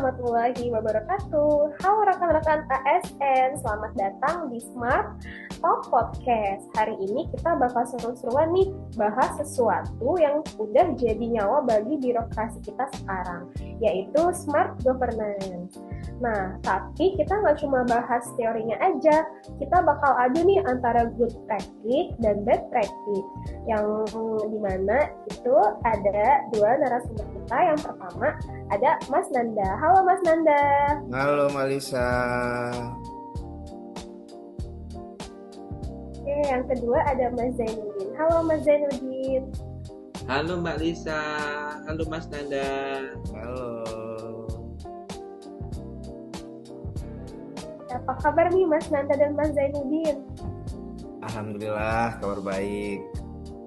warahmatullahi wabarakatuh. Halo rekan-rekan ASN, selamat datang di Smart Talk Podcast. Hari ini kita bakal seru-seruan nih bahas sesuatu yang udah jadi nyawa bagi birokrasi kita sekarang, yaitu Smart Governance. Nah, tapi kita nggak cuma bahas teorinya aja, kita bakal adu nih antara good practice dan bad practice, yang dimana itu ada dua narasumber kita. Yang pertama ada Mas Nanda. Halo Mas Nanda. Halo Malisa. Oke, yang kedua ada Mas Zainuddin. Halo Mas Zainuddin. Halo Mbak Lisa. Halo Mas Nanda. Halo. Apa kabar nih Mas Nanda dan Mas Zainuddin? Alhamdulillah kabar baik.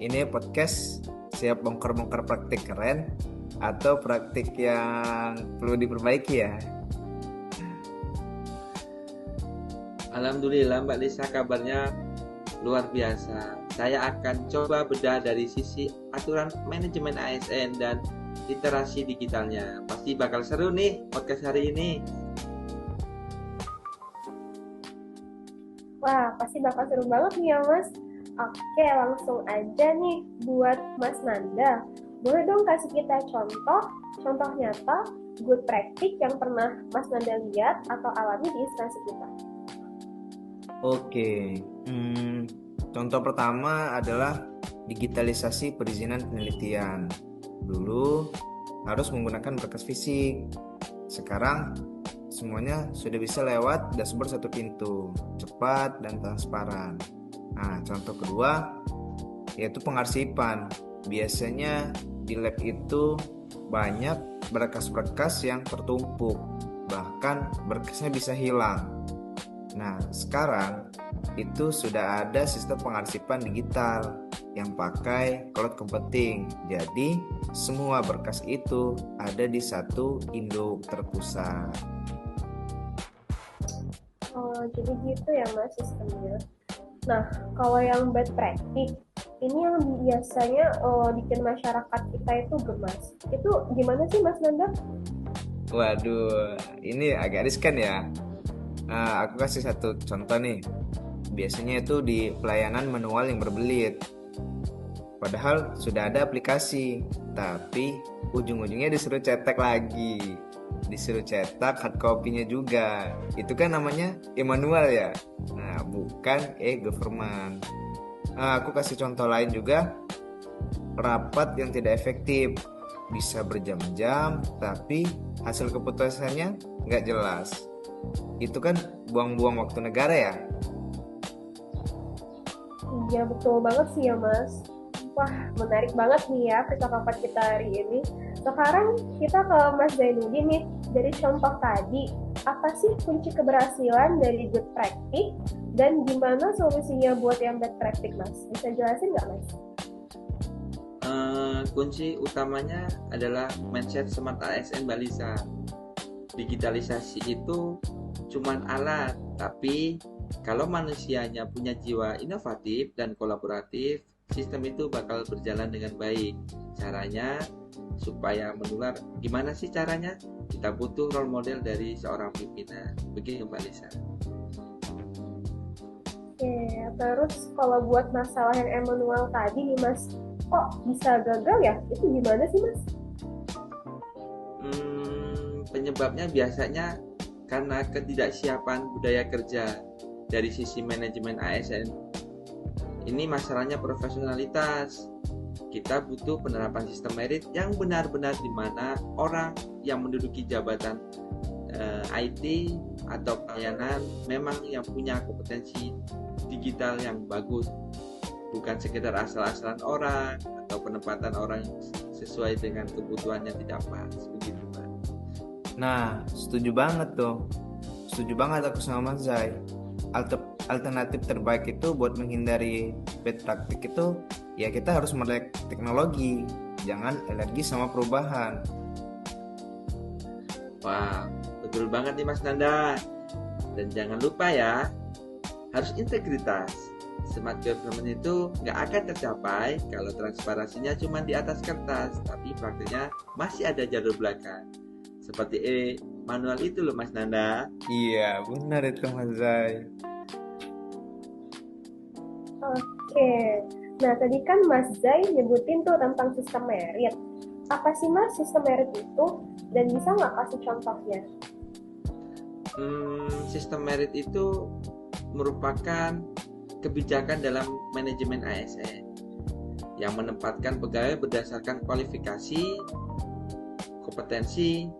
Ini podcast siap bongkar-bongkar praktik keren atau praktik yang perlu diperbaiki ya. Alhamdulillah Mbak Lisa, kabarnya luar biasa. Saya akan coba bedah dari sisi aturan manajemen ASN dan literasi digitalnya. Pasti bakal seru nih podcast hari ini. Wah, pasti bakal seru banget nih ya Mas. Oke, langsung aja nih buat Mas Nanda. Boleh dong kasih kita contoh nyata good practice yang pernah Mas Nanda lihat atau alami di instansi kita. Oke. Contoh pertama adalah digitalisasi perizinan penelitian. Dulu harus menggunakan berkas fisik. Sekarang semuanya sudah bisa lewat dashboard satu pintu, cepat dan transparan. Nah, contoh kedua yaitu pengarsipan. Biasanya di lab itu banyak berkas-berkas yang tertumpuk, bahkan berkasnya bisa hilang. Nah, sekarang itu sudah ada sistem pengarsipan digital yang pakai cloud computing. Jadi, semua berkas itu ada di satu induk terpusat. Oh, jadi gitu ya Mas sistemnya. Nah, kalau yang bad practice, ini yang biasanya bikin masyarakat kita itu gemas. Itu gimana sih Mas Nanda? Waduh, ini agak riskan ya. Aku kasih satu contoh nih. Biasanya itu di pelayanan manual yang berbelit. Padahal sudah ada aplikasi, tapi ujung-ujungnya disuruh cetak lagi. Disuruh cetak hard copy-nya juga. Itu kan namanya e-manual ya. Nah, bukan e-government. Aku kasih contoh lain juga. Rapat yang tidak efektif. Bisa berjam-jam, tapi hasil keputusannya nggak jelas. Itu kan buang-buang waktu negara ya. Iya, betul banget sih ya Mas. Wah, menarik banget nih ya percakapan kita hari ini. Sekarang kita ke Mas Zainuddin nih. Dari contoh tadi, apa sih kunci keberhasilan dari good practice dan gimana solusinya buat yang bad practice, Mas? Bisa jelasin nggak, Mas? Kunci utamanya adalah mindset Smart ASN Mbak Lisa. Digitalisasi itu cuman alat, tapi kalau manusianya punya jiwa inovatif dan kolaboratif, sistem itu bakal berjalan dengan baik. Caranya supaya menular, gimana sih caranya? Kita butuh role model dari seorang pimpinan. Begitu Mbak Lisa. Oke, terus kalau buat masalah yang manual tadi nih Mas, kok bisa gagal ya? Itu gimana sih Mas? Penyebabnya biasanya karena ketidaksiapan budaya kerja dari sisi manajemen ASN. Ini masalahnya profesionalitas. Kita butuh penerapan sistem merit yang benar-benar di mana orang yang menduduki jabatan IT atau pelayanan memang yang punya kompetensi digital yang bagus, bukan sekedar asal-asalan orang atau penempatan orang sesuai dengan kebutuhan yang tidak pas. Begitu Pak. Nah, setuju banget tuh. Setuju banget aku sama Mas Zai. Alternatif terbaik itu buat menghindari bad practice itu ya kita harus melek teknologi, jangan alergi sama perubahan. Wah, betul banget nih Mas Nanda. Dan jangan lupa ya, harus integritas. Smart government itu nggak akan tercapai kalau transparansinya cuma di atas kertas, tapi praktiknya masih ada jalur belakang. Seperti manual itu loh Mas Nanda. Iya, benar itu Mas Zai. Oke. Nah, tadi kan Mas Zai nyebutin tuh tentang sistem merit. Apa sih Mas sistem merit itu? Dan bisa nggak kasih contohnya? Sistem merit itu merupakan kebijakan dalam manajemen ASN yang menempatkan pegawai berdasarkan kualifikasi, kompetensi,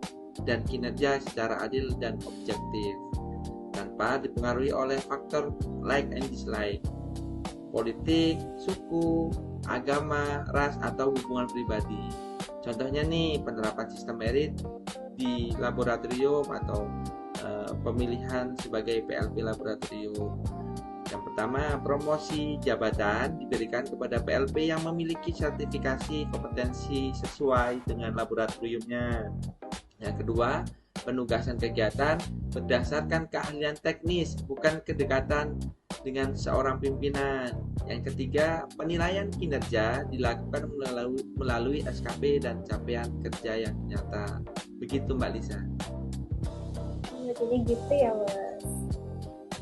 dan kinerja secara adil dan objektif, tanpa dipengaruhi oleh faktor like and dislike, politik, suku, agama, ras, atau hubungan pribadi. Contohnya nih, penerapan sistem merit di laboratorium atau pemilihan sebagai PLP laboratorium. Yang pertama, promosi jabatan diberikan kepada PLP yang memiliki sertifikasi kompetensi sesuai dengan laboratoriumnya. Yang kedua, penugasan kegiatan berdasarkan keahlian teknis, bukan kedekatan dengan seorang pimpinan. Yang ketiga, penilaian kinerja dilakukan melalui SKP dan capaian kerja yang nyata. Begitu Mbak Lisa. Jadi gitu ya Mas.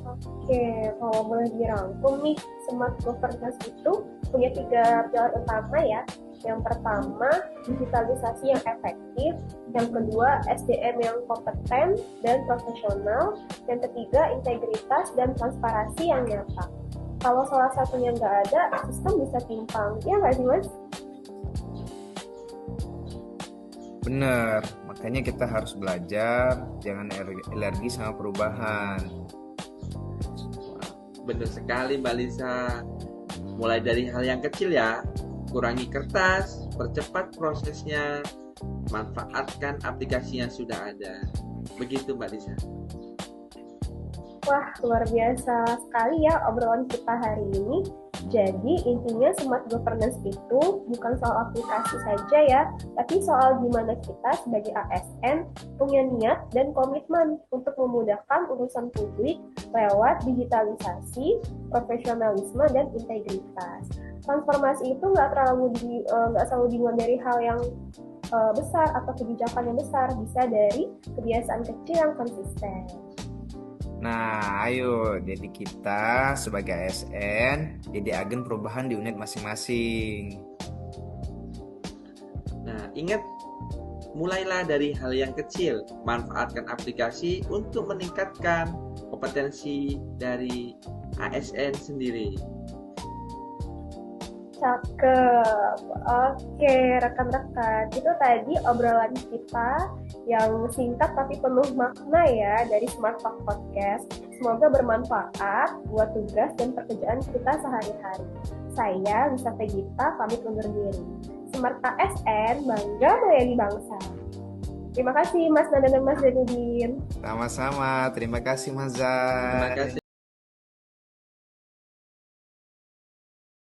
Oke, kalau boleh dirangkum nih, smart governance itu punya 3 pilar utama ya. Yang pertama, digitalisasi yang efektif. Yang kedua, SDM yang kompeten dan profesional. Yang ketiga, integritas dan transparansi yang nyata. Kalau salah satunya nggak ada, sistem bisa timpang. Ya nggak sih Mas? Bener, makanya kita harus belajar, jangan alergi sama perubahan. Benar sekali Mbak Lisa. Mulai dari hal yang kecil ya, kurangi kertas, percepat prosesnya, manfaatkan aplikasi yang sudah ada. Begitu Mbak Lisa. Wah, luar biasa sekali ya obrolan kita hari ini. Jadi intinya smart governance itu bukan soal aplikasi saja ya, tapi soal gimana kita sebagai ASN punya niat dan komitmen untuk memudahkan urusan publik lewat digitalisasi, profesionalisme, dan integritas. Transformasi itu nggak selalu dimulai dari hal yang besar atau kebijakan yang besar, bisa dari kebiasaan kecil yang konsisten. Nah, ayo, jadi kita sebagai ASN jadi agen perubahan di unit masing-masing. Nah, ingat, mulailah dari hal yang kecil, manfaatkan aplikasi untuk meningkatkan kompetensi dari ASN sendiri. Cakep. Oke, rekan-rekan, itu tadi obrolan kita yang singkat tapi penuh makna ya dari Smart Talk Podcast. Semoga bermanfaat buat tugas dan pekerjaan kita sehari-hari. Saya Lisa Vegita, pamit undur diri. Smart ASN, bangga melayani bangsa. Terima kasih Mas Nanda dan Mas Zainuddin. Sama-sama, terima kasih Mas Zai. Terima kasih.